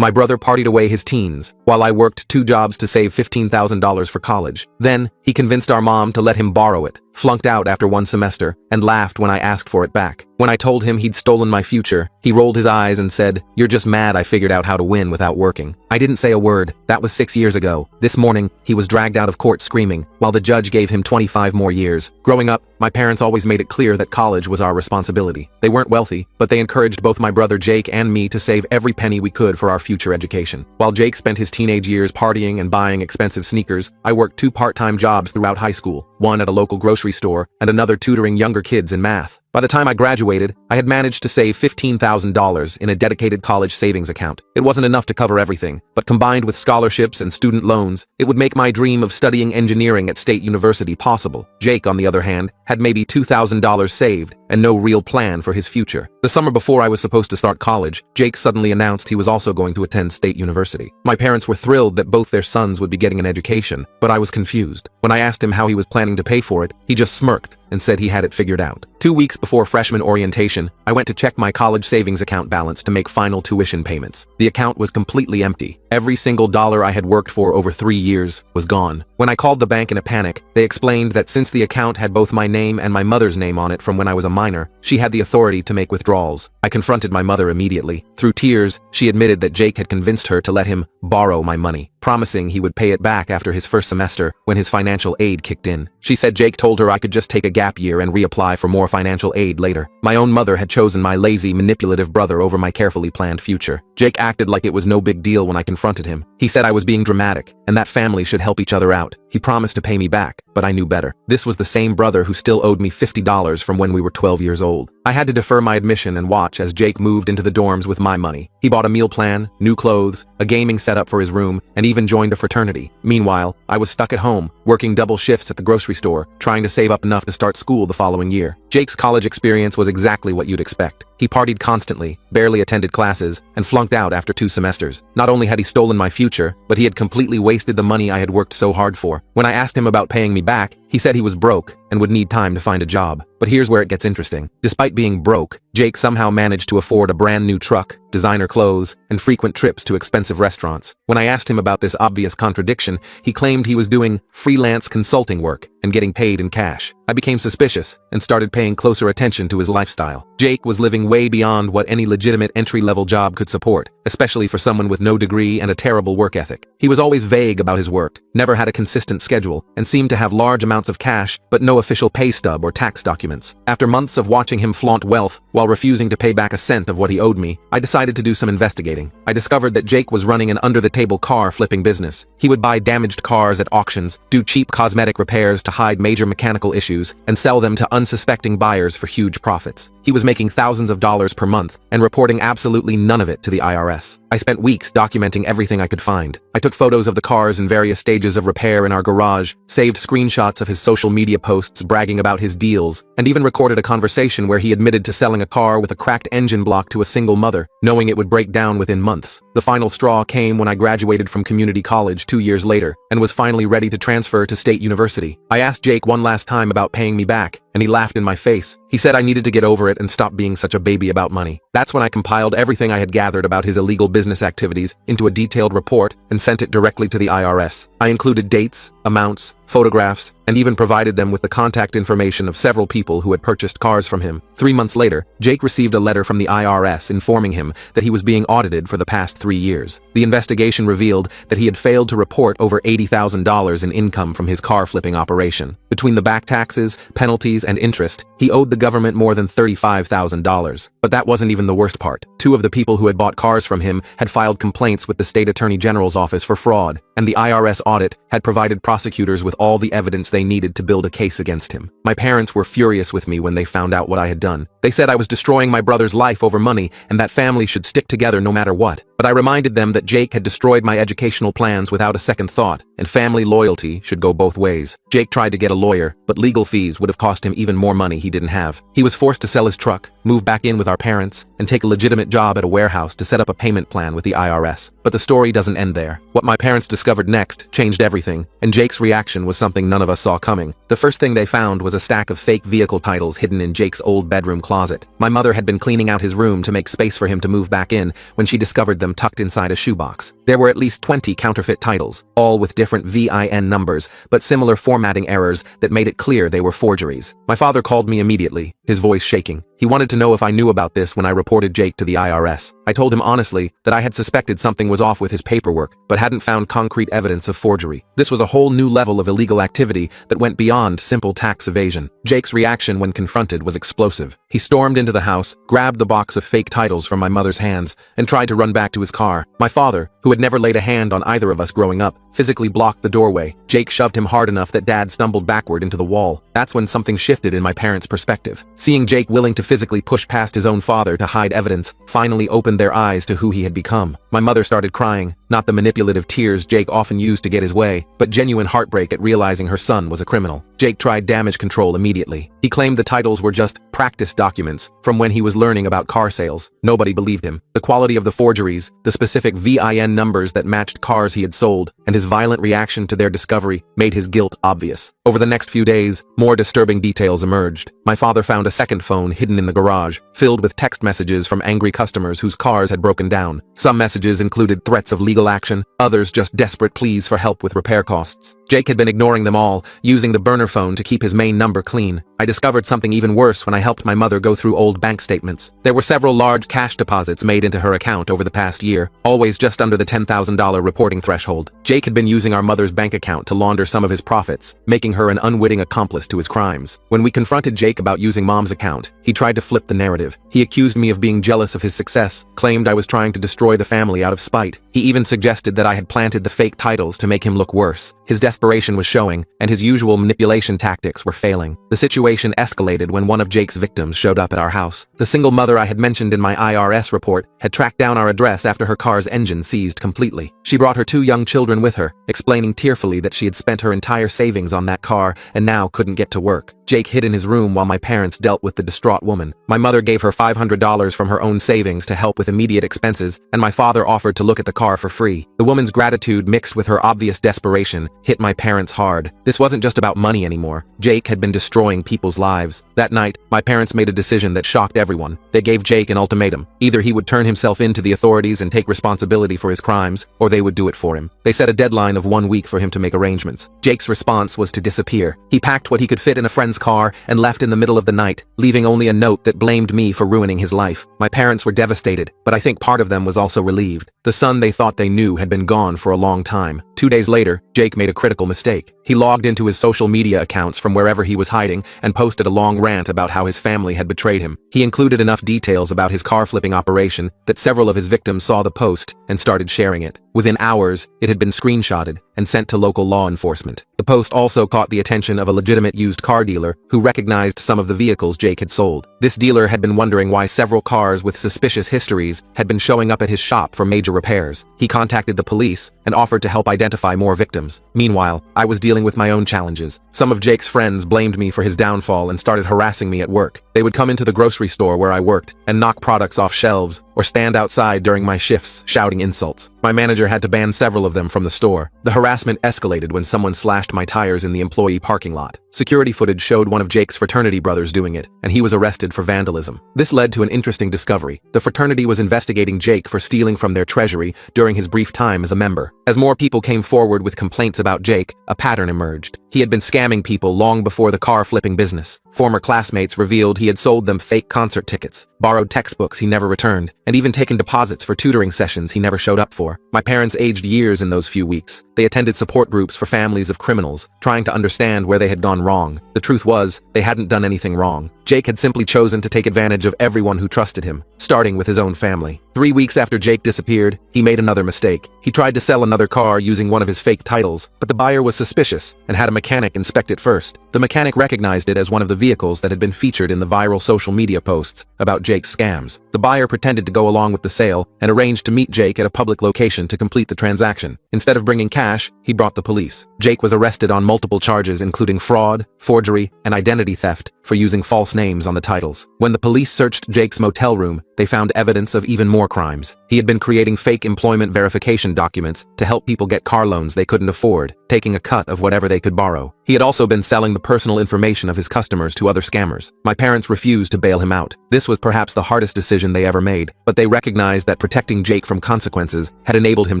My brother partied away his teens, while I worked 2 jobs to save $15,000 for college. Then, he convinced our mom to let him borrow it, flunked out after 1 semester, and laughed when I asked for it back. When I told him he'd stolen my future, he rolled his eyes and said, "You're just mad I figured out how to win without working." I didn't say a word. That was 6 years ago. This morning, he was dragged out of court screaming, while the judge gave him 25 more years. Growing up, my parents always made it clear that college was our responsibility. They weren't wealthy, but they encouraged both my brother Jake and me to save every penny we could for our future education. While Jake spent his teenage years partying and buying expensive sneakers, I worked 2 part-time jobs throughout high school, one at a local grocery store and another tutoring younger kids in math. By the time I graduated, I had managed to save $15,000 in a dedicated college savings account. It wasn't enough to cover everything, but combined with scholarships and student loans, it would make my dream of studying engineering at State University possible. Jake, on the other hand, had maybe $2,000 saved and no real plan for his future. The summer before I was supposed to start college, Jake suddenly announced he was also going to attend State University. My parents were thrilled that both their sons would be getting an education, but I was confused. When I asked him how he was planning to pay for it, he just smirked and said he had it figured out. 2 weeks before freshman orientation, I went to check my college savings account balance to make final tuition payments. The account was completely empty. Every single dollar I had worked for over 3 years was gone. When I called the bank in a panic, they explained that since the account had both my name and my mother's name on it from when I was a minor, she had the authority to make withdrawals. I confronted my mother immediately. Through tears, she admitted that Jake had convinced her to let him borrow my money, promising he would pay it back after his first semester when his financial aid kicked in. She said Jake told her I could just take a gap year and reapply for more financial aid later. My own mother had chosen my lazy, manipulative brother over my carefully planned future. Jake acted like it was no big deal when I confronted him. He said I was being dramatic, and that family should help each other out. He promised to pay me back, but I knew better. This was the same brother who still owed me $50 from when we were 12 years old. I had to defer my admission and watch as Jake moved into the dorms with my money. He bought a meal plan, new clothes, a gaming setup for his room, and even joined a fraternity. Meanwhile, I was stuck at home, working double shifts at the grocery store, trying to save up enough to start school the following year. Jake's college experience was exactly what you'd expect. He partied constantly, barely attended classes, and flunked out after 2 semesters. Not only had he stolen my future, but he had completely wasted the money I had worked so hard for. When I asked him about paying me back, he said he was broke and would need time to find a job. But here's where it gets interesting. Despite being broke, Jake somehow managed to afford a brand new truck, designer clothes, and frequent trips to expensive restaurants. When I asked him about this obvious contradiction, he claimed he was doing freelance consulting work and getting paid in cash. I became suspicious and started paying closer attention to his lifestyle. Jake was living way beyond what any legitimate entry-level job could support, especially for someone with no degree and a terrible work ethic. He was always vague about his work, never had a consistent schedule, and seemed to have large amounts of cash but no official pay stub or tax documents. After months of watching him flaunt wealth while refusing to pay back a cent of what he owed me, I decided to do some investigating. I discovered that Jake was running an under-the-table car flipping business. He would buy damaged cars at auctions, do cheap cosmetic repairs to hide major mechanical issues, and sell them to unsuspecting buyers for huge profits. He was making thousands of dollars per month and reporting absolutely none of it to the IRS. I spent weeks documenting everything I could find. I took photos of the cars in various stages of repair in our garage, saved screenshots of his social media posts bragging about his deals, and even recorded a conversation where he admitted to selling a car with a cracked engine block to a single mother, knowing it would break down within months. The final straw came when I graduated from community college 2 years later and was finally ready to transfer to State University. I asked Jake one last time about paying me back, and he laughed in my face. He said I needed to get over it and stop being such a baby about money. That's when I compiled everything I had gathered about his illegal business activities into a detailed report and sent it directly to the IRS. I included dates, amounts, photographs, and even provided them with the contact information of several people who had purchased cars from him. 3 months later, Jake received a letter from the IRS informing him that he was being audited for the past 3 years. The investigation revealed that he had failed to report over $80,000 in income from his car flipping operation. Between the back taxes, penalties, and interest, he owed the government more than $35,000. But that wasn't even the worst part. 2 of the people who had bought cars from him had filed complaints with the State Attorney General's office for fraud, and the IRS audit had provided prosecutors with all the evidence they needed to build a case against him. My parents were furious with me when they found out what I had done. They said I was destroying my brother's life over money and that family should stick together no matter what. But I reminded them that Jake had destroyed my educational plans without a second thought, and family loyalty should go both ways. Jake tried to get a lawyer, but legal fees would have cost him even more money he didn't have. He was forced to sell his truck, move back in with our parents, and take a legitimate job at a warehouse to set up a payment plan with the IRS. But the story doesn't end there. What my parents discovered next changed everything, and Jake's reaction was something none of us saw coming. The first thing they found was a stack of fake vehicle titles hidden in Jake's old bedroom closet. My mother had been cleaning out his room to make space for him to move back in when she discovered them them tucked inside a shoebox. There were at least 20 counterfeit titles, all with different VIN numbers, but similar formatting errors that made it clear they were forgeries. My father called me immediately, his voice shaking. He wanted to know if I knew about this when I reported Jake to the IRS. I told him honestly that I had suspected something was off with his paperwork, but hadn't found concrete evidence of forgery. This was a whole new level of illegal activity that went beyond simple tax evasion. Jake's reaction when confronted was explosive. He stormed into the house, grabbed the box of fake titles from my mother's hands, and tried to run back to his car. My father, who had never laid a hand on either of us growing up, physically blocked the doorway. Jake shoved him hard enough that Dad stumbled backward into the wall. That's when something shifted in my parents' perspective. Seeing Jake willing to physically push past his own father to hide evidence finally opened their eyes to who he had become. My mother started crying, not the manipulative tears Jake often used to get his way, but genuine heartbreak at realizing her son was a criminal. Jake tried damage control immediately. He claimed the titles were just practice documents from when he was learning about car sales. Nobody believed him. The quality of the forgeries, the specific VIN numbers that matched cars he had sold, and his violent reaction to their discovery made his guilt obvious. Over the next few days, more disturbing details emerged. My father found a second phone hidden in the garage, filled with text messages from angry customers whose cars had broken down. Some messages included threats of legal action, others just desperate pleas for help with repair costs. Jake had been ignoring them all, using the burner phone to keep his main number clean. I discovered something even worse when I helped my mother go through old bank statements. There were several large cash deposits made into her account over the past year, always just under the $10,000 reporting threshold. Jake had been using our mother's bank account to launder some of his profits, making her an unwitting accomplice to his crimes. When we confronted Jake about using Mom's account, he tried to flip the narrative. He accused me of being jealous of his success, claimed I was trying to destroy the family out of spite. He even suggested that I had planted the fake titles to make him look worse. His desperation was showing, and his usual manipulation tactics were failing. The situation escalated when one of Jake's victims showed up at our house. The single mother I had mentioned in my IRS report had tracked down our address after her car's engine seized completely. She brought her 2 young children with her, explaining tearfully that she had spent her entire savings on that car and now couldn't get to work. Jake hid in his room while my parents dealt with the distraught woman. My mother gave her $500 from her own savings to help with immediate expenses, and my father offered to look at the car for free. The woman's gratitude mixed with her obvious desperation hit my parents hard. This wasn't just about money anymore. Jake had been destroying people's lives. That night, my parents made a decision that shocked everyone. They gave Jake an ultimatum. Either he would turn himself in to the authorities and take responsibility for his crimes, or they would do it for him. They set a deadline of 1 week for him to make arrangements. Jake's response was to disappear. He packed what he could fit in a friend's car and left in the middle of the night, leaving only a note that blamed me for ruining his life. My parents were devastated, but I think part of them was also relieved. The son they thought they knew had been gone for a long time. 2 days later, Jake made a critical mistake. He logged into his social media accounts from wherever he was hiding and posted a long rant about how his family had betrayed him. He included enough details about his car flipping operation that several of his victims saw the post and started sharing it. Within hours, it had been screenshotted and sent to local law enforcement. The post also caught the attention of a legitimate used car dealer who recognized some of the vehicles Jake had sold. This dealer had been wondering why several cars with suspicious histories had been showing up at his shop for major repairs. He contacted the police and offered to help identify more victims. Meanwhile, I was dealing with my own challenges. Some of Jake's friends blamed me for his downfall and started harassing me at work. They would come into the grocery store where I worked and knock products off shelves or stand outside during my shifts shouting insults. My manager had to ban several of them from the store. The harassment escalated when someone slashed my tires in the employee parking lot. Security footage showed one of Jake's fraternity brothers doing it, and he was arrested for vandalism. This led to an interesting discovery. The fraternity was investigating Jake for stealing from their treasury during his brief time as a member. As more people came forward with complaints about Jake, a pattern emerged. He had been scamming people long before the car flipping business. Former classmates revealed he had sold them fake concert tickets, borrowed textbooks he never returned, and even taken deposits for tutoring sessions he never showed up for. My parents aged years in those few weeks. They attended support groups for families of criminals, trying to understand where they had gone wrong. The truth was, they hadn't done anything wrong. Jake had simply chosen to take advantage of everyone who trusted him, starting with his own family. 3 weeks after Jake disappeared, he made another mistake. He tried to sell another car using one of his fake titles, but the buyer was suspicious and had a mechanic inspect it first. The mechanic recognized it as one of the vehicles that had been featured in the viral social media posts about Jake's scams. The buyer pretended to go along with the sale and arranged to meet Jake at a public location to complete the transaction. Instead of bringing cash, he brought the police. Jake was arrested on multiple charges including fraud, forgery, and identity theft, for using false names on the titles. When the police searched Jake's motel room, they found evidence of even more crimes. He had been creating fake employment verification documents to help people get car loans they couldn't afford, taking a cut of whatever they could borrow. He had also been selling the personal information of his customers to other scammers. My parents refused to bail him out. This was perhaps the hardest decision they ever made, but they recognized that protecting Jake from consequences had enabled him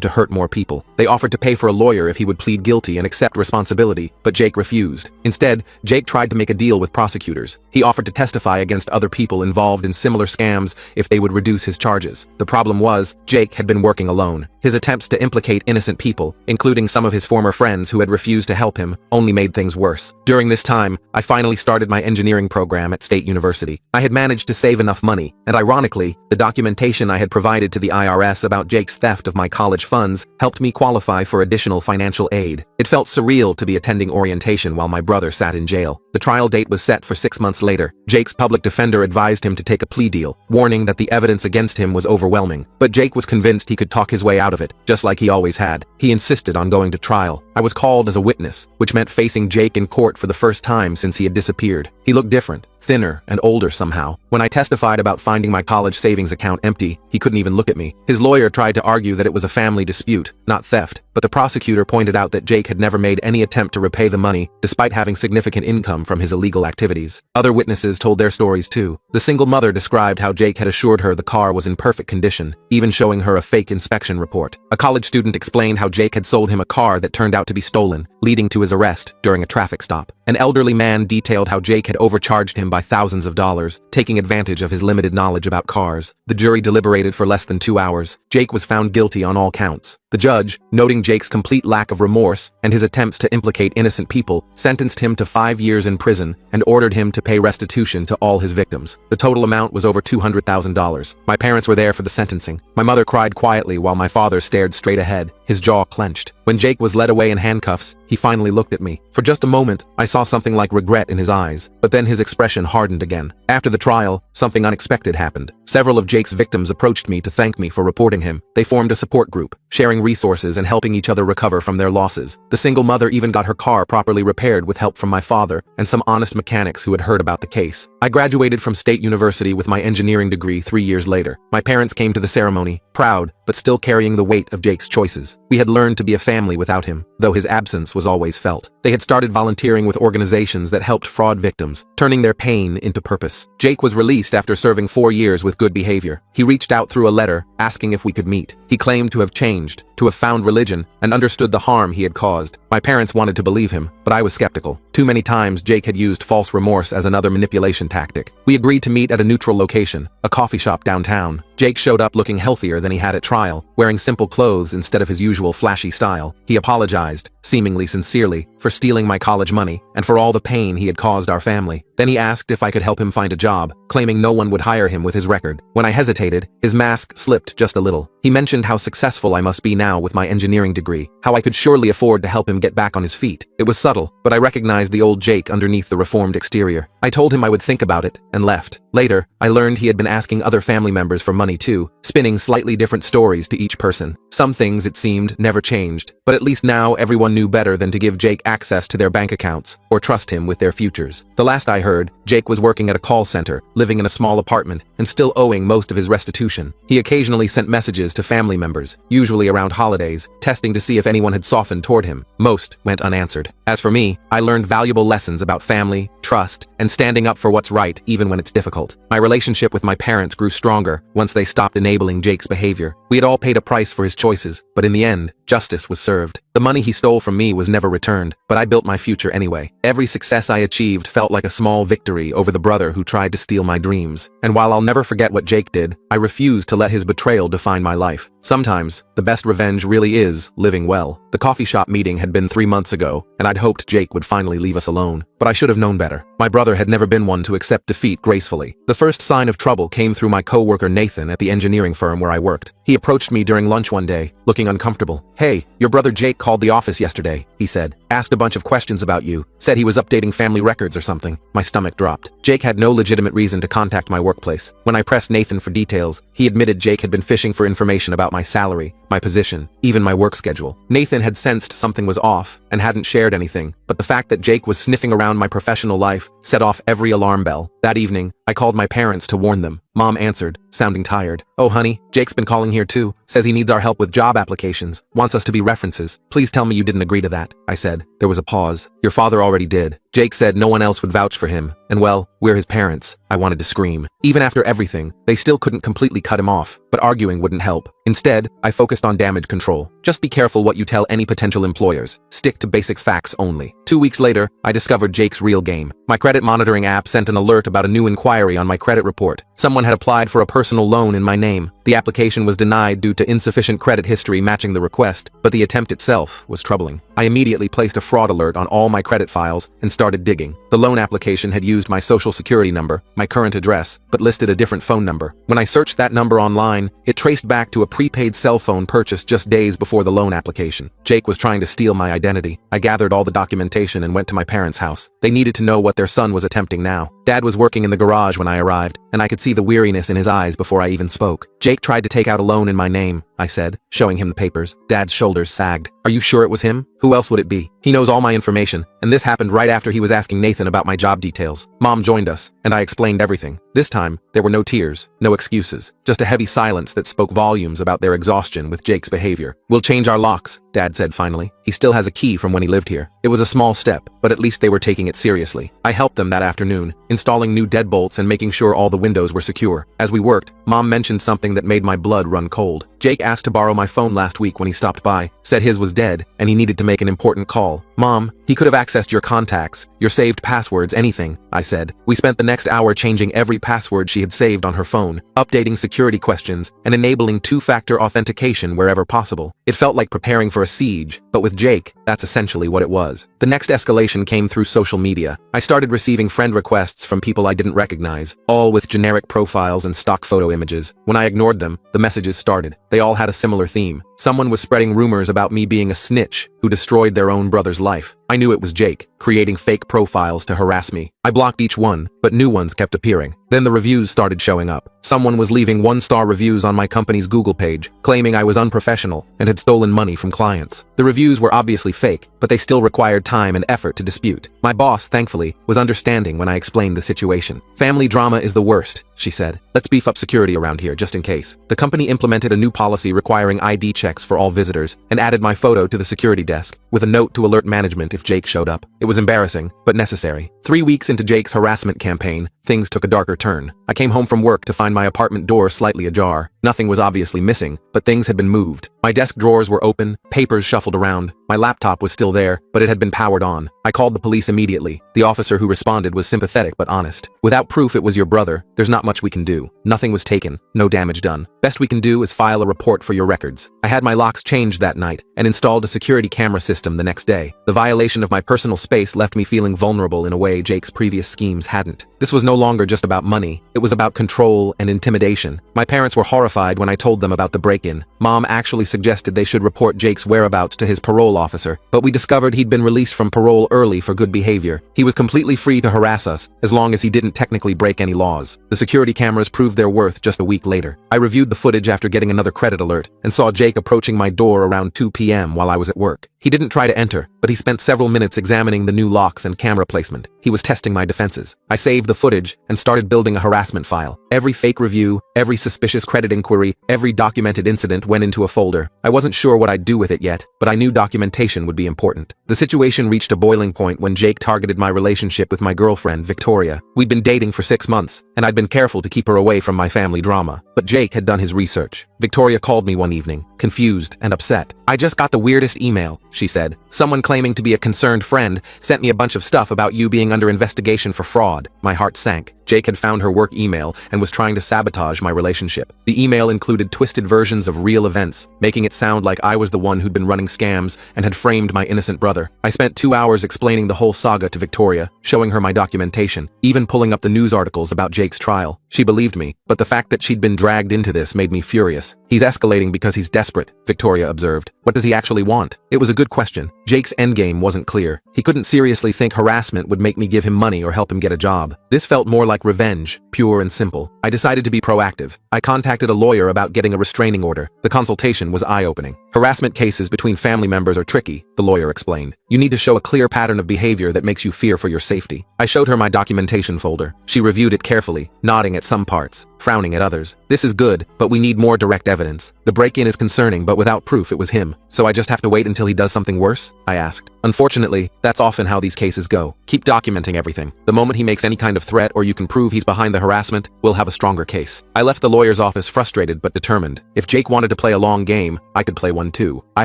to hurt more people. They offered to pay for a lawyer if he would plead guilty and accept responsibility, but Jake refused. Instead, Jake tried to make a deal with prosecutors. He offered to testify against other people involved in similar scams if they would reduce his charges. The problem was, Jake had been working alone. His attempts to implicate innocent people, including some of his former friends who had refused to help him, only made things worse. During this time, I finally started my engineering program at State University. I had managed to save enough money, and ironically, the documentation I had provided to the IRS about Jake's theft of my college funds helped me qualify for additional financial aid. It felt surreal to be attending orientation while my brother sat in jail. The trial date was set for 6 months later. Jake's public defender advised him to take a plea deal, warning that the evidence against him was overwhelming. But Jake was convinced he could talk his way out of it, just like he always had. He insisted on going to trial. I was called as a witness, which meant facing Jake in court for the first time since he had disappeared. He looked different, thinner and older somehow. When I testified about finding my college savings account empty, he couldn't even look at me. His lawyer tried to argue that it was a family dispute, not theft, but the prosecutor pointed out that Jake had never made any attempt to repay the money, despite having significant income from his illegal activities. Other witnesses told their stories too. The single mother described how Jake had assured her the car was in perfect condition, even showing her a fake inspection report. A college student explained how Jake had sold him a car that turned out to be stolen, leading to his arrest during a traffic stop. An elderly man detailed how Jake had overcharged him by thousands of dollars, taking advantage of his limited knowledge about cars. The jury deliberated for less than 2 hours. Jake was found guilty on all counts. The judge, noting Jake's complete lack of remorse and his attempts to implicate innocent people, sentenced him to 5 years in prison and ordered him to pay restitution to all his victims. The total amount was over $200,000. My parents were there for the sentencing. My mother cried quietly while my father stared straight ahead, his jaw clenched. When Jake was led away in handcuffs, he finally looked at me. For just a moment, I saw something like regret in his eyes, but then his expression hardened again. After the trial, something unexpected happened. Several of Jake's victims approached me to thank me for reporting him. They formed a support group, sharing resources and helping each other recover from their losses. The single mother even got her car properly repaired with help from my father and some honest mechanics who had heard about the case. I graduated from State University with my engineering degree 3 years later. My parents came to the ceremony, proud, but still carrying the weight of Jake's choices. We had learned to be a family without him, though his absence was always felt. They had started volunteering with organizations that helped fraud victims, turning their pain into purpose. Jake was released after serving 4 years with good behavior. He reached out through a letter, asking if we could meet. He claimed to have changed, to have found religion, and understood the harm he had caused. My parents wanted to believe him, but I was skeptical. Too many times Jake had used false remorse as another manipulation tactic. We agreed to meet at a neutral location, a coffee shop downtown. Jake showed up looking healthier than he had at trial, wearing simple clothes instead of his usual flashy style. He apologized, seemingly sincerely, for stealing my college money and for all the pain he had caused our family. Then he asked if I could help him find a job, claiming no one would hire him with his record. When I hesitated, his mask slipped just a little. He mentioned how successful I must be now with my engineering degree, how I could surely afford to help him get back on his feet. It was subtle, but I recognized the old Jake underneath the reformed exterior. I told him I would think about it, and left. Later, I learned he had been asking other family members for money too, spinning slightly different stories to each person. Some things, it seemed, never changed, but at least now everyone knew better than to give Jake access to their bank accounts, or trust him with their futures. The last I heard, Jake was working at a call center, living in a small apartment, and still owing most of his restitution. He occasionally sent messages to family members, usually around holidays, testing to see if anyone had softened toward him. Most went unanswered. As for me, I learned valuable lessons about family, trust, and standing up for what's right even when it's difficult. My relationship with my parents grew stronger once they stopped enabling Jake's behavior. We had all paid a price for his choices, but in the end, justice was served. The money he stole from me was never returned, but I built my future anyway. Every success I achieved felt like a small victory over the brother who tried to steal my dreams. And while I'll never forget what Jake did, I refuse to let his betrayal define my life. Sometimes, the best revenge really is living well. The coffee shop meeting had been 3 months ago, and I'd hoped Jake would finally leave us alone. But I should have known better. My brother had never been one to accept defeat gracefully. The first sign of trouble came through my coworker Nathan at the engineering firm where I worked. He approached me during lunch one day, looking uncomfortable. "Hey, your brother Jake called the office yesterday," he said. "Asked a bunch of questions about you. Said he was updating family records or something." My stomach dropped. Jake had no legitimate reason to contact my workplace. When I pressed Nathan for details, he admitted Jake had been fishing for information about my salary, my position, even my work schedule. Nathan had sensed something was off, and hadn't shared anything, but the fact that Jake was sniffing around my professional life set off every alarm bell. That evening, I called my parents to warn them. Mom answered, sounding tired. "Oh honey, Jake's been calling here too. Says he needs our help with job applications. Wants us to be references. Please tell me you didn't agree to that," I said. There was a pause. "Your father already did. Jake said no one else would vouch for him. And well, we're his parents." I wanted to scream. Even after everything, they still couldn't completely cut him off, but arguing wouldn't help. Instead, I focused on damage control. Just be careful what you tell any potential employers. Stick to basic facts only. 2 weeks later, I discovered Jake's real game. My credit monitoring app sent an alert about a new inquiry on my credit report. Someone had applied for a personal loan in my name. The application was denied due to insufficient credit history matching the request, but the attempt itself was troubling. I immediately placed a fraud alert on all my credit files and started digging. The loan application had used my social security number, my current address, but listed a different phone number. When I searched that number online, it traced back to a prepaid cell phone purchased just days before the loan application. Jake was trying to steal my identity. I gathered all the documentation and went to my parents' house. They needed to know what their son was attempting now. Dad was working in the garage when I arrived, and I could see the weariness in his eyes before I even spoke. "Jake tried to take out a loan in my name," I said, showing him the papers. Dad's shoulders sagged. "Are you sure it was him? Who else would it be? He knows all my information, and this happened right after he was asking Nathan about my job details." Mom joined us, and I explained everything. This time, there were no tears, no excuses, just a heavy silence that spoke volumes about their exhaustion with Jake's behavior. "We'll change our locks," Dad said finally. "He still has a key from when he lived here." It was a small step, but at least they were taking it seriously. I helped them that afternoon, installing new deadbolts and making sure all the windows were secure. As we worked, Mom mentioned something that made my blood run cold. Jake asked to borrow my phone last week when he stopped by, said his was dead, and he needed to make an important call. "Mom, he could have accessed your contacts, your saved passwords, anything," I said. We spent the next hour changing every password she had saved on her phone, updating security questions, and enabling two-factor authentication wherever possible. It felt like preparing for a siege, but with Jake, that's essentially what it was. The next escalation came through social media. I started receiving friend requests from people I didn't recognize, all with generic profiles and stock photo images. When I ignored them, the messages started. They all had a similar theme. Someone was spreading rumors about me being a snitch who destroyed their own brother's life. I knew it was Jake, creating fake profiles to harass me. I blocked each one, but new ones kept appearing. Then the reviews started showing up. Someone was leaving one-star reviews on my company's Google page, claiming I was unprofessional and had stolen money from clients. The reviews were obviously fake, but they still required time and effort to dispute. My boss, thankfully, was understanding when I explained the situation. "Family drama is the worst," she said. "Let's beef up security around here just in case." The company implemented a new policy requiring ID checks for all visitors and added my photo to the security desk with a note to alert management if Jake showed up. It was embarrassing, but necessary. 3 weeks into Jake's harassment campaign, things took a darker turn. I came home from work to find my apartment door slightly ajar. Nothing was obviously missing, but things had been moved. My desk drawers were open, papers shuffled around. My laptop was still there, but it had been powered on. I called the police immediately. The officer who responded was sympathetic but honest. "Without proof it was your brother, there's not much we can do. Nothing was taken, no damage done. Best we can do is file a report for your records." I had my locks changed that night and installed a security camera system the next day. The violation of my personal space left me feeling vulnerable in a way Jake's previous schemes hadn't. This was no longer just about money. It was about control and intimidation. My parents were horrified when I told them about the break-in. Mom actually suggested they should report Jake's whereabouts to his parole officer, but we discovered he'd been released from parole early for good behavior. He was completely free to harass us, as long as he didn't technically break any laws. The security cameras proved their worth just a week later. I reviewed the footage after getting another credit alert, and saw Jake approaching my door around 2 p.m. while I was at work. He didn't try to enter, but he spent several minutes examining the new locks and camera placement. He was testing my defenses. I saved the footage and started building a harassment file. Every fake review, every suspicious credit inquiry, every documented incident went into a folder. I wasn't sure what I'd do with it yet, but I knew documentation would be important. The situation reached a boiling point when Jake targeted my relationship with my girlfriend, Victoria. We'd been dating for 6 months, and I'd been careful to keep her away from my family drama. But Jake had done his research. Victoria called me one evening, confused and upset. "I just got the weirdest email," she said. "Someone claiming to be a concerned friend sent me a bunch of stuff about you being under investigation for fraud." My heart sank. Jake had found her work email and was trying to sabotage my relationship. The email included twisted versions of real events, making it sound like I was the one who'd been running scams and had framed my innocent brother. I spent 2 hours explaining the whole saga to Victoria, showing her my documentation, even pulling up the news articles about Jake's trial. She believed me, but the fact that she'd been dragged into this made me furious. "He's escalating because he's desperate," Victoria observed. "What does he actually want?" It was a good question. Jake's endgame wasn't clear. He couldn't seriously think harassment would make me give him money or help him get a job. This felt more like revenge, pure and simple. I decided to be proactive. I contacted a lawyer about getting a restraining order. The consultation was eye-opening. Harassment cases between family members are tricky, the lawyer explained. You need to show a clear pattern of behavior that makes you fear for your safety. I showed her my documentation folder. She reviewed it carefully, nodding at some parts, frowning at others. This is good, but we need more direct evidence. The break-in is concerning, but without proof it was him. So I just have to wait until he does something worse? I asked. Unfortunately, that's often how these cases go. Keep documenting everything. The moment he makes any kind of threat or you can prove he's behind the harassment, we'll have a stronger case. I left the lawyer's office frustrated but determined. If Jake wanted to play a long game, I could play one too. I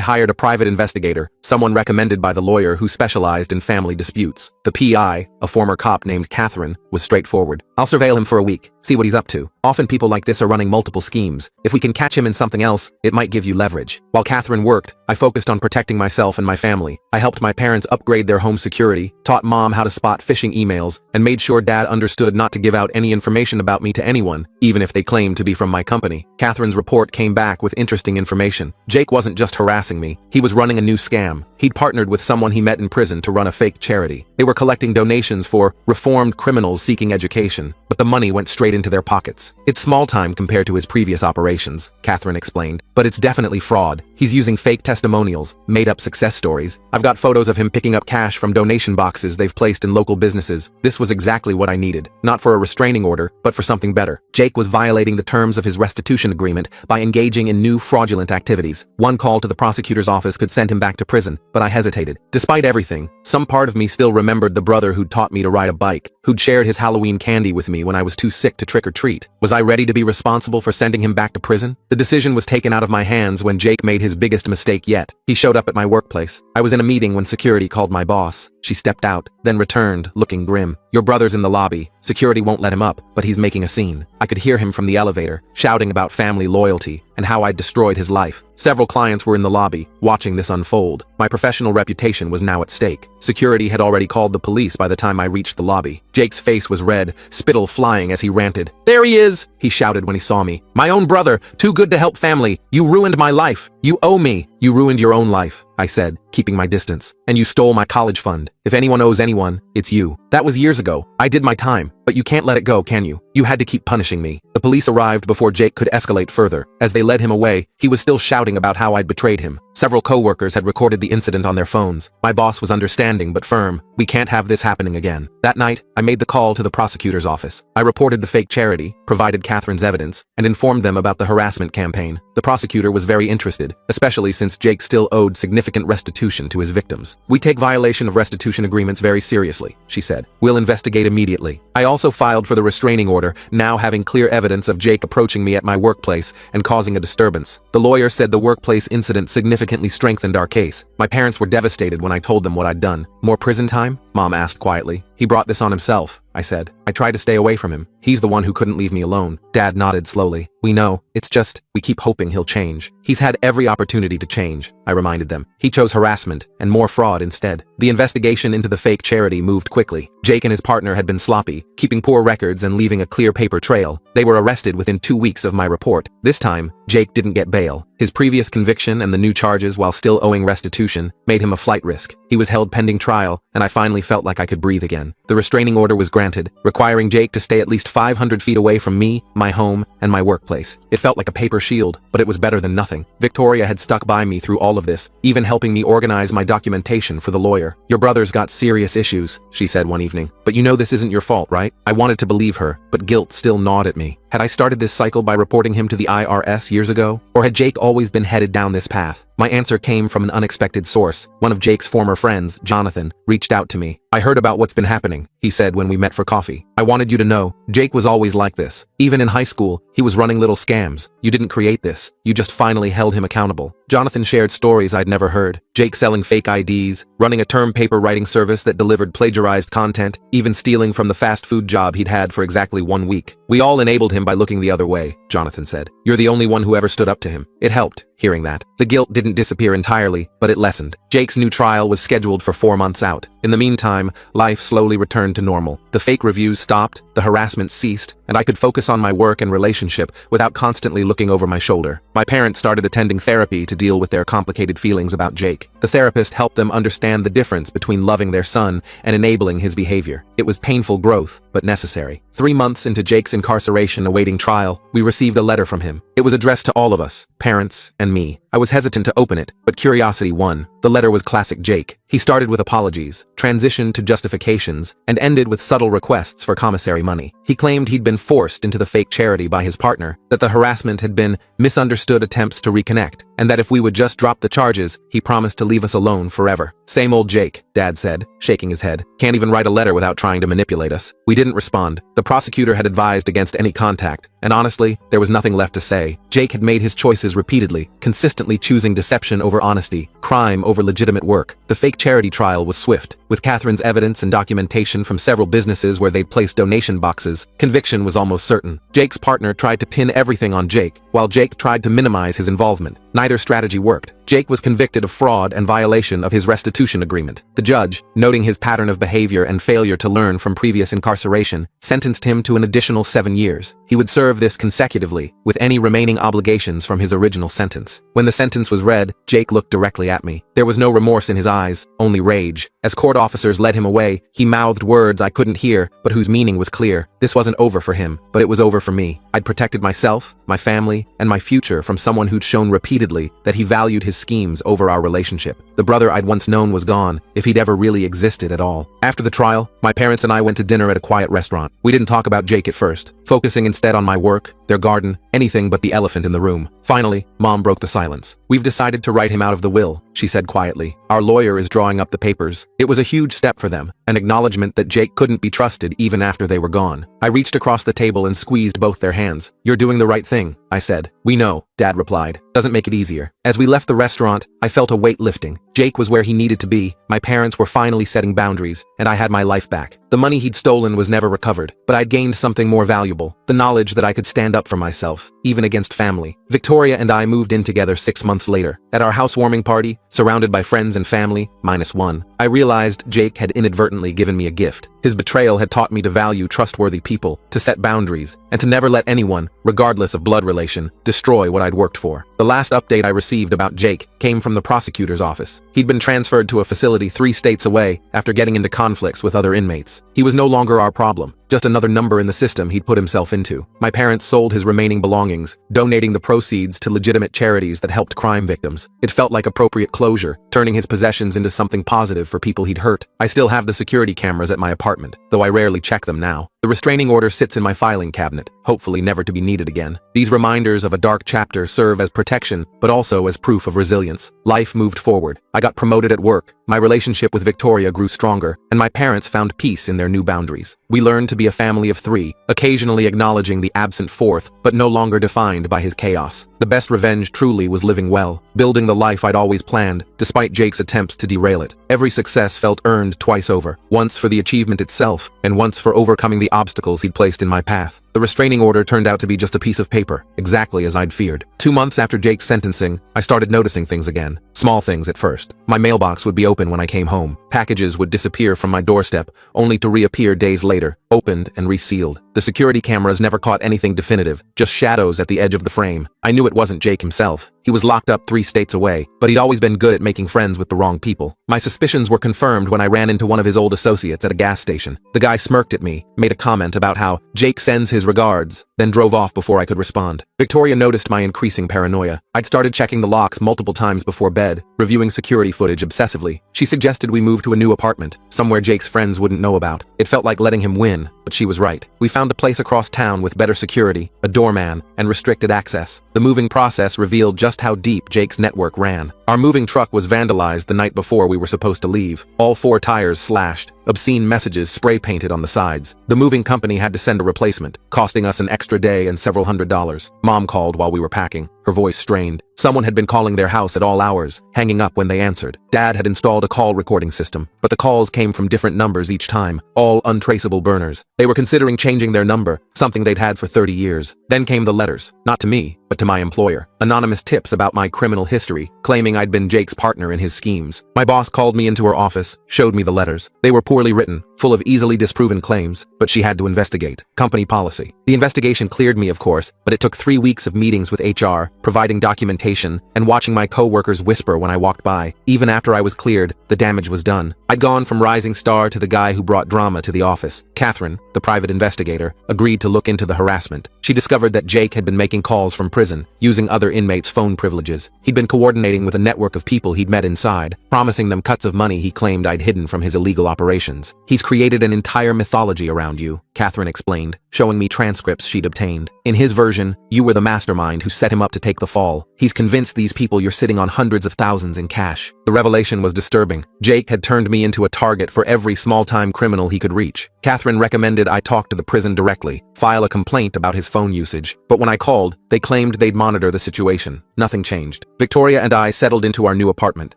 hired a private investigator, someone recommended by the lawyer who specialized in family disputes. The PI, a former cop named Catherine, was straightforward. I'll surveil him for a week, see what he's up to. Often people like this are running multiple schemes. If we can catch him in something else, it might give you leverage. While Catherine worked, I focused on protecting myself and my family. I helped my parents upgrade their home security, taught mom how to spot phishing emails, and made sure dad understood not to give out any information about me to anyone, even if they claimed to be from my company. Catherine's report came back with interesting information. Jake wasn't just harassing me, he was running a new scam. He'd partnered with someone he met in prison to run a fake charity. They were collecting donations for reformed criminals seeking education, but the money went straight into their pockets. It's small time compared to his previous operations, Catherine explained, but it's definitely fraud. He's using fake testimonials, made-up success stories. I've got photos of him picking up cash from donation boxes they've placed in local businesses. This was exactly what I needed, not for a restraining order, but for something better. Jake was violating the terms of his restitution agreement by engaging in new fraudulent activities. One call to the prosecutor's office could send him back to prison, but I hesitated. Despite everything, some part of me still remembered the brother who'd taught me to ride a bike, who'd shared his Halloween candy with me when I was too sick to trick or treat. Was I ready to be responsible for sending him back to prison? The decision was taken out of my hands when Jake made his biggest mistake yet. He showed up at my workplace. I was in a meeting when security called my boss. She stepped out, then returned, looking grim. Your brother's in the lobby. Security won't let him up, but he's making a scene. I could hear him from the elevator, shouting about family loyalty and how I'd destroyed his life. Several clients were in the lobby, watching this unfold. My professional reputation was now at stake. Security had already called the police by the time I reached the lobby. Jake's face was red, spittle flying as he ranted. "There he is!" he shouted when he saw me. "My own brother, too good to help family. You ruined my life. You owe me." "You ruined your own life," I said, keeping my distance. "And you stole my college fund. If anyone owes anyone, it's you. That was years ago. I did my time, but you can't let it go, can you? You had to keep punishing me." The police arrived before Jake could escalate further. As they led him away, he was still shouting about how I'd betrayed him. Several co-workers had recorded the incident on their phones. My boss was understanding but firm. "We can't have this happening again." That night, I made the call to the prosecutor's office. I reported the fake charity, provided Catherine's evidence, and informed them about the harassment campaign. The prosecutor was very interested, especially since Jake still owed significant restitution to his victims. "We take violation of restitution agreements very seriously," she said. "We'll investigate immediately." I also filed for the restraining order, now having clear evidence of Jake approaching me at my workplace and causing a disturbance. The lawyer said the workplace incident significantly strengthened our case. My parents were devastated when I told them what I'd done. "More prison time?" Mom asked quietly. "He brought this on himself," I said. "I tried to stay away from him. He's the one who couldn't leave me alone." Dad nodded slowly. "We know. It's just, we keep hoping he'll change." "He's had every opportunity to change," I reminded them. "He chose harassment and more fraud instead." The investigation into the fake charity moved quickly. Jake and his partner had been sloppy, keeping poor records and leaving a clear paper trail. They were arrested within 2 weeks of my report. This time, Jake didn't get bail. His previous conviction and the new charges, while still owing restitution, made him a flight risk. He was held pending trial, and I finally felt like I could breathe again. The restraining order was granted, requiring Jake to stay at least 500 feet away from me, my home, and my workplace. It felt like a paper shield, but it was better than nothing. Victoria had stuck by me through all of this, even helping me organize my documentation for the lawyer. "Your brother's got serious issues," she said one evening. "But you know this isn't your fault, right?" I wanted to believe her, but guilt still gnawed at me. Had I started this cycle by reporting him to the IRS years ago? Or had Jake always been headed down this path? My answer came from an unexpected source. One of Jake's former friends, Jonathan, reached out to me. "I heard about what's been happening," he said when we met for coffee. "I wanted you to know, Jake was always like this. Even in high school, he was running little scams. You didn't create this. You just finally held him accountable." Jonathan shared stories I'd never heard. Jake selling fake IDs, running a term paper writing service that delivered plagiarized content, even stealing from the fast food job he'd had for exactly 1 week. "We all enabled him by looking the other way," Jonathan said. "You're the only one who ever stood up to him." It helped, hearing that. The guilt didn't disappear entirely, but it lessened. Jake's new trial was scheduled for 4 months out. In the meantime, life slowly returned to normal. The fake reviews stopped, the harassment ceased, and I could focus on my work and relationship without constantly looking over my shoulder. My parents started attending therapy to deal with their complicated feelings about Jake. The therapist helped them understand the difference between loving their son and enabling his behavior. It was painful growth, but necessary. 3 months into Jake's incarceration awaiting trial, we received a letter from him. It was addressed to all of us, parents and me. I was hesitant to open it, but curiosity won. The letter was classic Jake. He started with apologies, transitioned to justifications, and ended with subtle requests for commissary money. He claimed he'd been forced into the fake charity by his partner, that the harassment had been misunderstood attempts to reconnect, and that if we would just drop the charges, he promised to leave us alone forever. Same old Jake, Dad said, shaking his head. Can't even write a letter without trying to manipulate us. We didn't respond. The prosecutor had advised against any contact, and honestly, there was nothing left to say. Jake had made his choices repeatedly, consistently choosing deception over honesty, crime over legitimate work. The fake charity trial was swift. With Catherine's evidence and documentation from several businesses where they'd placed donation boxes, conviction was almost certain. Jake's partner tried to pin everything on Jake, while Jake tried to minimize his involvement. Neither strategy worked. Jake was convicted of fraud and violation of his restitution agreement. The judge, noting his pattern of behavior and failure to learn from previous incarceration, sentenced him to an additional 7 years. He would serve this consecutively, with any remaining obligations from his original sentence. When the sentence was read, Jake looked directly at me. There was no remorse in his eyes, only rage. As court officers led him away, he mouthed words I couldn't hear, but whose meaning was clear. This wasn't over for him, but it was over for me. I'd protected myself, my family, and my future from someone who'd shown repeatedly that he valued his schemes over our relationship. The brother I'd once known was gone, if he'd ever really existed at all. After the trial, my parents and I went to dinner at a quiet restaurant. We didn't talk about Jake at first, focusing instead on my work, their garden, anything but the elephant in the room. Finally, Mom broke the silence. We've decided to write him out of the will, she said quietly. Our lawyer is drawing up the papers. It was a huge step for them, an acknowledgement that Jake couldn't be trusted even after they were gone. I reached across the table and squeezed both their hands. You're doing the right thing, I said. We know, Dad replied. Doesn't make it easier. As we left the restaurant, I felt a weight lifting. Jake was where he needed to be, my parents were finally setting boundaries, and I had my life back. The money he'd stolen was never recovered, but I'd gained something more valuable, the knowledge that I could stand up for myself, even against family. Victoria and I moved in together 6 months later. At our housewarming party, surrounded by friends and family, -1, I realized Jake had inadvertently given me a gift. His betrayal had taught me to value trustworthy people, to set boundaries, and to never let anyone, regardless of blood relation, destroy what I'd worked for. The last update I received about Jake came from the prosecutor's office. He'd been transferred to a facility 3 states away after getting into conflicts with other inmates. He was no longer our problem, just another number in the system he'd put himself into. My parents sold his remaining belongings, donating the proceeds to legitimate charities that helped crime victims. It felt like appropriate closure, turning his possessions into something positive for people he'd hurt. I still have the security cameras at my apartment, though I rarely check them now. The restraining order sits in my filing cabinet, hopefully never to be needed again. These reminders of a dark chapter serve as protection, but also as proof of resilience. Life moved forward. I got promoted at work, my relationship with Victoria grew stronger, and my parents found peace in their new boundaries. We learned to be a family of 3, occasionally acknowledging the absent fourth, but no longer defined by his chaos. The best revenge truly was living well, building the life I'd always planned, despite Jake's attempts to derail it. Every success felt earned twice over, once for the achievement itself, and once for overcoming the obstacles he'd placed in my path. The restraining order turned out to be just a piece of paper, exactly as I'd feared. 2 months after Jake's sentencing, I started noticing things again. Small things at first. My mailbox would be open when I came home. Packages would disappear from my doorstep, only to reappear days later, opened and resealed. The security cameras never caught anything definitive, just shadows at the edge of the frame. I knew it wasn't Jake himself. He was locked up 3 states away, but he'd always been good at making friends with the wrong people. My suspicions were confirmed when I ran into one of his old associates at a gas station. The guy smirked at me, made a comment about how Jake sends his regards, then drove off before I could respond. Victoria noticed my increasing paranoia. I'd started checking the locks multiple times before bed, reviewing security footage obsessively. She suggested we move to a new apartment, somewhere Jake's friends wouldn't know about. It felt like letting him win, but she was right. We found a place across town with better security, a doorman, and restricted access. The moving process revealed just how deep Jake's network ran. Our moving truck was vandalized the night before we were supposed to leave. All 4 tires slashed, obscene messages spray-painted on the sides. The moving company had to send a replacement, costing us an extra day and several $100s. Mom called while we were packing, her voice strained. Someone had been calling their house at all hours, hanging up when they answered. Dad had installed a call recording system, but the calls came from different numbers each time, all untraceable burners. They were considering changing their number, something they'd had for 30 years. Then came the letters, not to me, but to my employer. Anonymous tips about my criminal history, claiming I'd been Jake's partner in his schemes. My boss called me into her office, showed me the letters. They were poor poorly written, full of easily disproven claims, but she had to investigate. Company policy. The investigation cleared me, of course, but it took 3 weeks of meetings with HR, providing documentation, and watching my co-workers whisper when I walked by. Even after I was cleared, the damage was done. I'd gone from rising star to the guy who brought drama to the office. Catherine, the private investigator, agreed to look into the harassment. She discovered that Jake had been making calls from prison, using other inmates' phone privileges. He'd been coordinating with a network of people he'd met inside, promising them cuts of money he claimed I'd hidden from his illegal operations. He's created an entire mythology around you, Catherine explained, showing me transcripts she'd obtained. In his version, you were the mastermind who set him up to take the fall. He's convinced these people you're sitting on hundreds of thousands in cash. The revelation was disturbing. Jake had turned me into a target for every small-time criminal he could reach. Catherine recommended I talk to the prison directly, file a complaint about his phone usage. But when I called, they claimed they'd monitor the situation. Nothing changed. Victoria and I settled into our new apartment,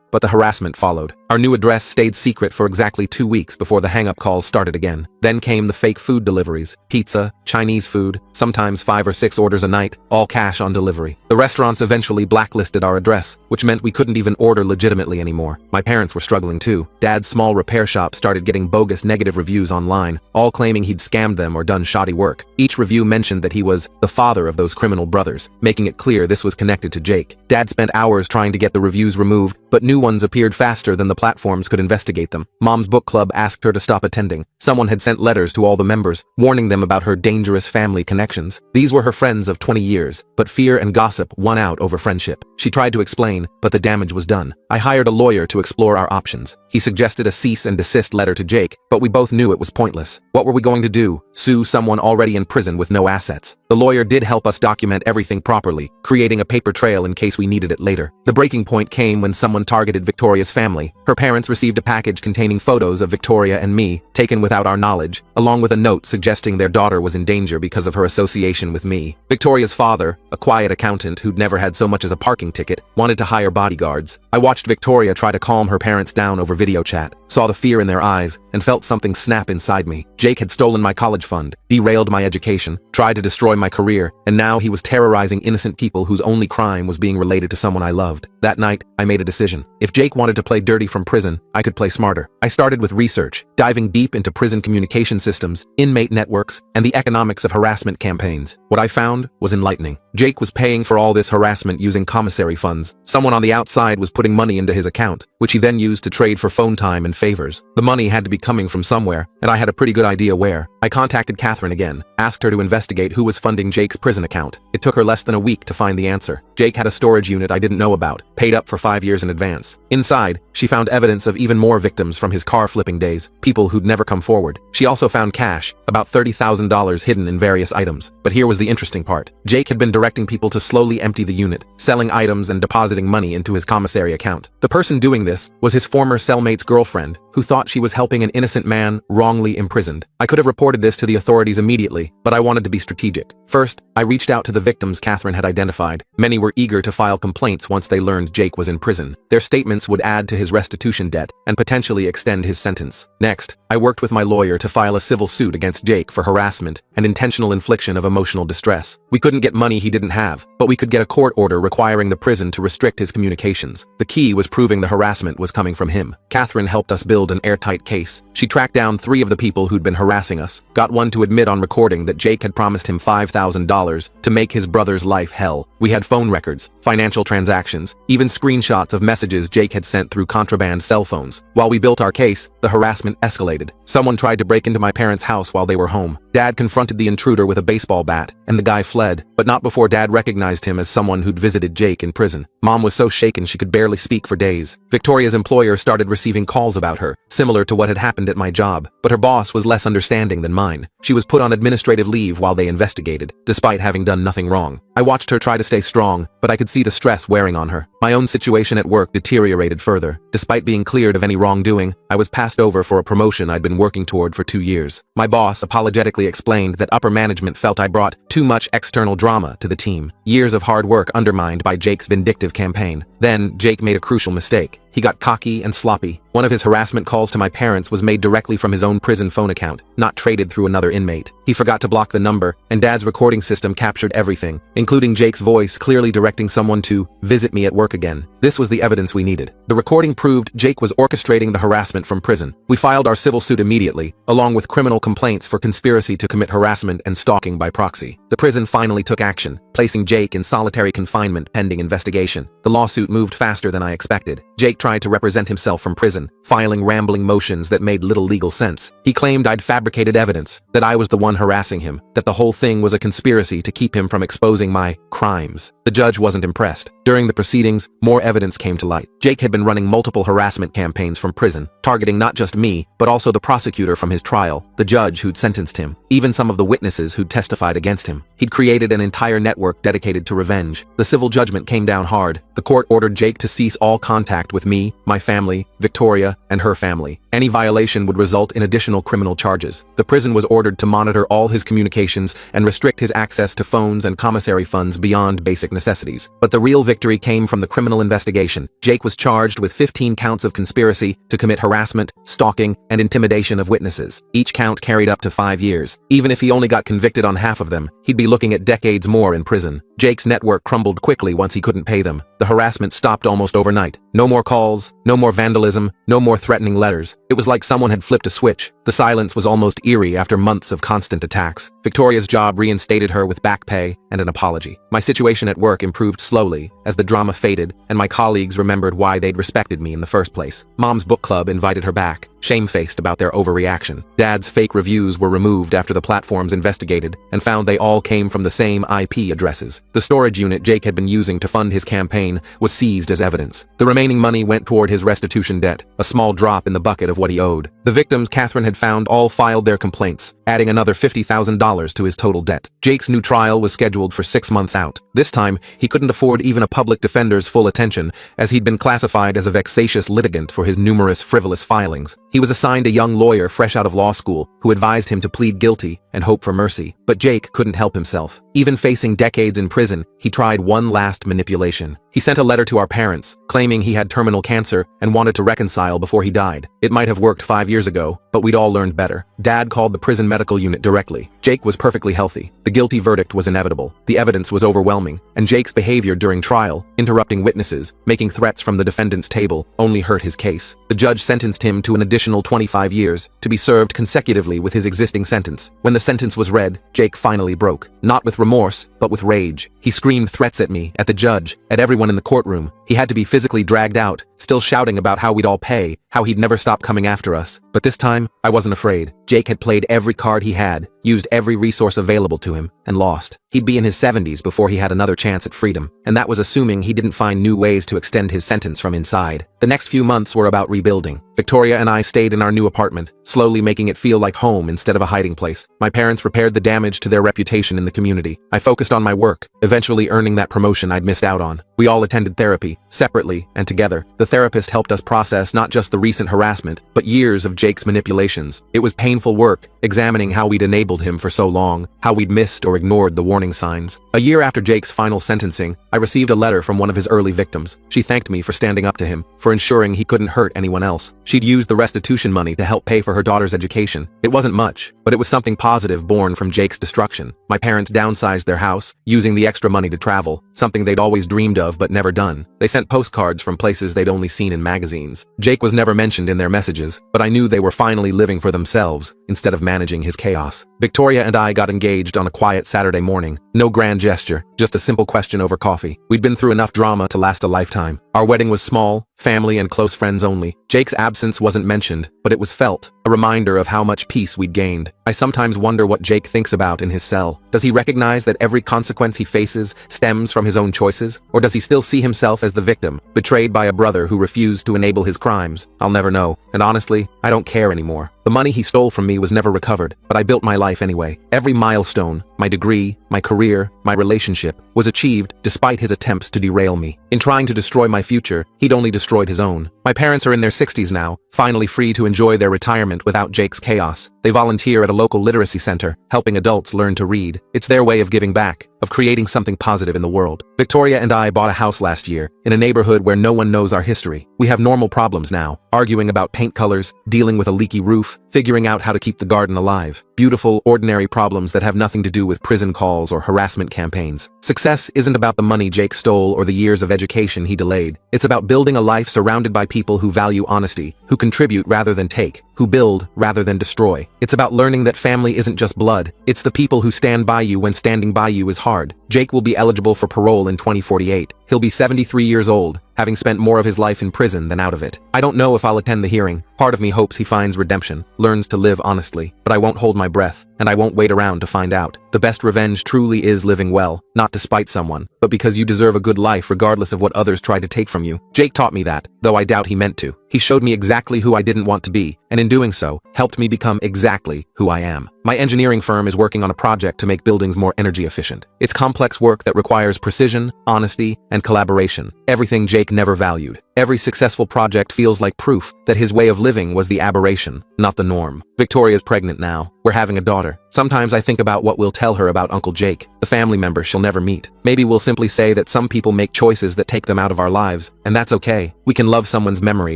but the harassment followed. Our new address stayed secret for exactly 2 weeks before the hang-up calls started again. Then came the fake food deliveries. Pizza, Chinese food, sometimes 5 or 6 orders a night, all cash on delivery. The restaurants eventually blacklisted our address, which meant we couldn't even order legitimately anymore. My parents were struggling too. Dad's small repair shop started getting bogus negative reviews online, all claiming he'd scammed them or done shoddy work. Each review mentioned that he was the father of those criminal brothers, making it clear this was connected to Jake. Dad spent hours trying to get the reviews removed, but new ones appeared faster than the platforms could investigate them. Mom's book club asked her to stop attending. Someone had sent letters to all the members, warning them about her dangerous family connections. These were her friends of 20 years, but fear and gossip won out over friendship. She tried to explain, but the damage was done. I hired a lawyer to explore our options. He suggested a cease and desist letter to Jake, but we both knew it was pointless. What were we going to do? Sue someone already in prison with no assets? The lawyer did help us document everything properly, creating a paper trail in case we needed it later. The breaking point came when someone targeted Victoria's family. Her parents received a package containing photos of Victoria and me, taken without our knowledge, along with a note suggesting their daughter was in danger because of her association with me. Victoria's father, a quiet accountant who'd never had so much as a parking ticket, wanted to hire bodyguards. I watched Victoria try to calm her parents down over video chat, saw the fear in their eyes, and felt something snap inside me. Jake had stolen my college fund, derailed my education, tried to destroy my career, and now he was terrorizing innocent people whose only crime was being related to someone I loved. That night, I made a decision. If Jake wanted to play dirty from prison, I could play smarter. I started with research, diving deep into prison communication systems, inmate networks, and the economics of harassment campaigns. What I found was enlightening. Jake was paying for all this harassment using commissary funds. Someone on the outside was putting money into his account, which he then used to trade for phone time and favors. The money had to be coming from somewhere, and I had a pretty good idea where. I contacted Catherine again, asked her to investigate who was funding Jake's prison account. It took her less than a week to find the answer. Jake had a storage unit I didn't know about, paid up for 5 years in advance. Inside, she found evidence of even more victims from his car flipping days, people who'd never come forward. She also found cash, about $30,000 hidden in various items. But here was the interesting part. Jake had been directing people to slowly empty the unit, selling items and depositing money into his commissary account. The person doing this was his former cellmate's girlfriend, who thought she was helping an innocent man wrongly imprisoned. I could have reported this to the authorities immediately, but I wanted to be strategic. First, I reached out to the victims Catherine had identified. Many were eager to file complaints once they learned Jake was in prison. Their statements would add to his restitution debt and potentially extend his sentence. Next, I worked with my lawyer to file a civil suit against Jake for harassment and intentional infliction of emotional distress. We couldn't get money he didn't have, but we could get a court order requiring the prison to restrict his communications. The key was proving the harassment was coming from him. Catherine helped us build an airtight case. She tracked down 3 of the people who'd been harassing us, got one to admit on recording that Jake had promised him $5,000 to make his brother's life hell. We had phone records, financial transactions, even screenshots of messages Jake had sent through contraband cell phones. While we built our case, the harassment escalated. Someone tried to break into my parents' house while they were home. Dad confronted the intruder with a baseball bat, and the guy fled, but not before Dad recognized him as someone who'd visited Jake in prison. Mom was so shaken she could barely speak for days. Victoria's employer started receiving calls about her, similar to what had happened at my job, but her boss was less understanding than mine. She was put on administrative leave while they investigated, despite having done nothing wrong. I watched her try to stay strong, but I could see the stress wearing on her. My own situation at work deteriorated further. Despite being cleared of any wrongdoing, I was passed over for a promotion I'd been working toward for 2 years. My boss apologetically explained that upper management felt I brought too much external drama to the team. Years of hard work undermined by Jake's vindictive campaign. Then, Jake made a crucial mistake. he got cocky and sloppy. One of his harassment calls to my parents was made directly from his own prison phone account, not traded through another inmate. He forgot to block the number, and Dad's recording system captured everything, including Jake's voice clearly directing someone to visit me at work again. This was the evidence we needed. The recording proved Jake was orchestrating the harassment from prison. We filed our civil suit immediately, along with criminal complaints for conspiracy to commit harassment and stalking by proxy. The prison finally took action, placing Jake in solitary confinement pending investigation. The lawsuit moved faster than I expected. Jake tried to represent himself from prison, filing rambling motions that made little legal sense. He claimed I'd fabricated evidence, that I was the one harassing him, that the whole thing was a conspiracy to keep him from exposing my crimes. The judge wasn't impressed. During the proceedings, more evidence came to light. Jake had been running multiple harassment campaigns from prison, targeting not just me, but also the prosecutor from his trial, the judge who'd sentenced him, even some of the witnesses who'd testified against him. He'd created an entire network dedicated to revenge. The civil judgment came down hard. The court ordered Jake to cease all contact with me, my family, Victoria, and her family. Any violation would result in additional criminal charges. The prison was ordered to monitor all his communications and restrict his access to phones and commissary funds beyond basic necessities. But the real victory came from the criminal investigation. Jake was charged with 15 counts of conspiracy to commit harassment, stalking, and intimidation of witnesses. Each count carried up to 5 years. Even if he only got convicted on half of them, he'd be looking at decades more in prison. Jake's network crumbled quickly once he couldn't pay them. The harassment stopped almost overnight. No more calls, no more vandalism, no more threatening letters. It was like someone had flipped a switch. The silence was almost eerie after months of constant attacks. Victoria's job reinstated her with back pay and an apology. My situation at work improved slowly as the drama faded and my colleagues remembered why they'd respected me in the first place. Mom's book club invited her back, shamefaced about their overreaction. Dad's fake reviews were removed after the platforms investigated and found they all came from the same IP addresses. The storage unit Jake had been using to fund his campaign was seized as evidence. The remaining money went toward his restitution debt, a small drop in the bucket of what he owed. The victims Catherine had found all filed their complaints, adding another $50,000 to his total debt. Jake's new trial was scheduled for 6 months out. This time, he couldn't afford even a public defender's full attention, as he'd been classified as a vexatious litigant for his numerous frivolous filings. He was assigned a young lawyer fresh out of law school who advised him to plead guilty and hope for mercy. But Jake couldn't help himself. Even facing decades in prison, he tried one last manipulation. He sent a letter to our parents, claiming he had terminal cancer and wanted to reconcile before he died. It might have worked 5 years ago, but we'd all learned better. Dad called the prison medical unit directly. Jake was perfectly healthy. The guilty verdict was inevitable. The evidence was overwhelming, and Jake's behavior during trial, interrupting witnesses, making threats from the defendant's table, only hurt his case. The judge sentenced him to an additional 25 years, to be served consecutively with his existing sentence. When the sentence was read, Jake finally broke. Not with remorse, but with rage. He screamed threats at me, at the judge, at everyone in the courtroom. He had to be physically dragged out, still shouting about how we'd all pay, how he'd never stop coming after us. But this time, I wasn't afraid. Jake had played every card he had, used every resource available to him, and lost. He'd be in his 70s before he had another chance at freedom, and that was assuming he didn't find new ways to extend his sentence from inside. The next few months were about rebuilding. Victoria and I stayed in our new apartment, slowly making it feel like home instead of a hiding place. My parents repaired the damage to their reputation in the community. I focused on my work, eventually earning that promotion I'd missed out on. We all attended therapy, separately and together. The therapist helped us process not just the recent harassment, but years of Jake's manipulations. It was painful work, examining how we'd enabled him for so long, how we'd missed or ignored the warning signs. A year after Jake's final sentencing, I received a letter from one of his early victims. She thanked me for standing up to him, for ensuring he couldn't hurt anyone else. She'd used the restitution money to help pay for her daughter's education. It wasn't much, but it was something positive born from Jake's destruction. My parents downsized their house, using the extra money to travel, something they'd always dreamed of but never done. They sent postcards from places they'd only seen in magazines. Jake was never mentioned in their messages, but I knew they were finally living for themselves instead of managing his chaos. Victoria and I got engaged on a quiet Saturday morning. No grand gesture, just a simple question over coffee. We'd been through enough drama to last a lifetime. Our wedding was small, family and close friends only. Jake's absence wasn't mentioned, but it was felt, a reminder of how much peace we'd gained. I sometimes wonder what Jake thinks about in his cell. Does he recognize that every consequence he faces stems from his own choices? Or does he still see himself as the victim, betrayed by a brother who refused to enable his crimes? I'll never know, and honestly, I don't care anymore. The money he stole from me was never recovered, but I built my life anyway. Every milestone, my degree, my career, my relationship, was achieved despite his attempts to derail me. In trying to destroy my future, he'd only destroyed his own. My parents are in their 60s now, finally free to enjoy their retirement without Jake's chaos. They volunteer at a local literacy center, helping adults learn to read. It's their way of giving back, of creating something positive in the world. Victoria and I bought a house last year, in a neighborhood where no one knows our history. We have normal problems now, arguing about paint colors, dealing with a leaky roof, figuring out how to keep the garden alive. Beautiful, ordinary problems that have nothing to do with prison calls or harassment campaigns. Success isn't about the money Jake stole or the years of education he delayed. It's about building a life surrounded by people who value honesty, who contribute rather than take, who build rather than destroy. It's about learning that family isn't just blood, it's the people who stand by you when standing by you is hard. Jake will be eligible for parole in 2048. He'll be 73 years old, having spent more of his life in prison than out of it. I don't know if I'll attend the hearing. Part of me hopes he finds redemption, learns to live honestly, but I won't hold my breath, and I won't wait around to find out. The best revenge truly is living well, not to spite someone, but because you deserve a good life regardless of what others try to take from you. Jake taught me that, though I doubt he meant to. He showed me exactly who I didn't want to be, and in doing so, helped me become exactly who I am. My engineering firm is working on a project to make buildings more energy efficient. It's complex work that requires precision, honesty, and collaboration. Everything Jake never valued. Every successful project feels like proof that his way of living was the aberration, not the norm. Victoria's pregnant now. We're having a daughter. Sometimes I think about what we'll tell her about Uncle Jake, the family member she'll never meet. Maybe we'll simply say that some people make choices that take them out of our lives, and that's okay. We can love someone's memory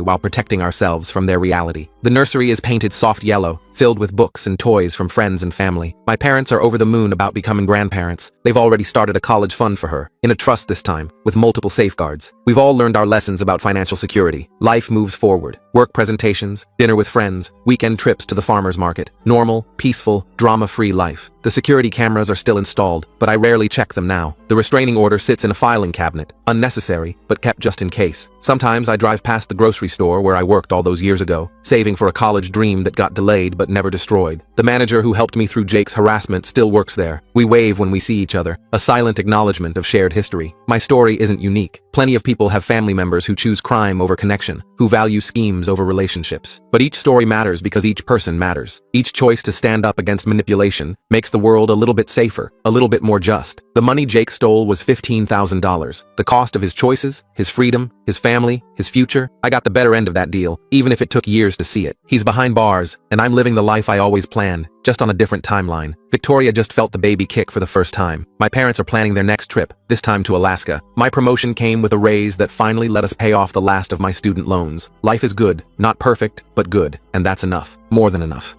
while protecting ourselves from their reality. The nursery is painted soft yellow, filled with books and toys from friends and family. My parents are over the moon about becoming grandparents. They've already started a college fund for her, in a trust this time, with multiple safeguards. We've all learned our lessons about financial security. Life moves forward. Work presentations, dinner with friends, weekend trips to the farmer's market. Normal, peaceful, drama-free life. The security cameras are still installed, but I rarely check them now. The restraining order sits in a filing cabinet, unnecessary, but kept just in case. Sometimes I drive past the grocery store where I worked all those years ago, saving for a college dream that got delayed but never destroyed. The manager who helped me through Jake's harassment still works there. We wave when we see each other, a silent acknowledgement of shared history. My story isn't unique. Plenty of people have family members who choose crime over connection, who value schemes over relationships. But each story matters because each person matters. Each choice to stand up against manipulation makes the world a little bit safer, a little bit more just. The money Jake stole was $15,000. The cost of his choices, his freedom, his family, his future. I got the better end of that deal, even if it took years to see it. He's behind bars, and I'm living the life I always planned, just on a different timeline. Victoria just felt the baby kick for the first time. My parents are planning their next trip, this time to Alaska. My promotion came with a raise that finally let us pay off the last of my student loans. Life is good, not perfect, but good, and that's enough, more than enough.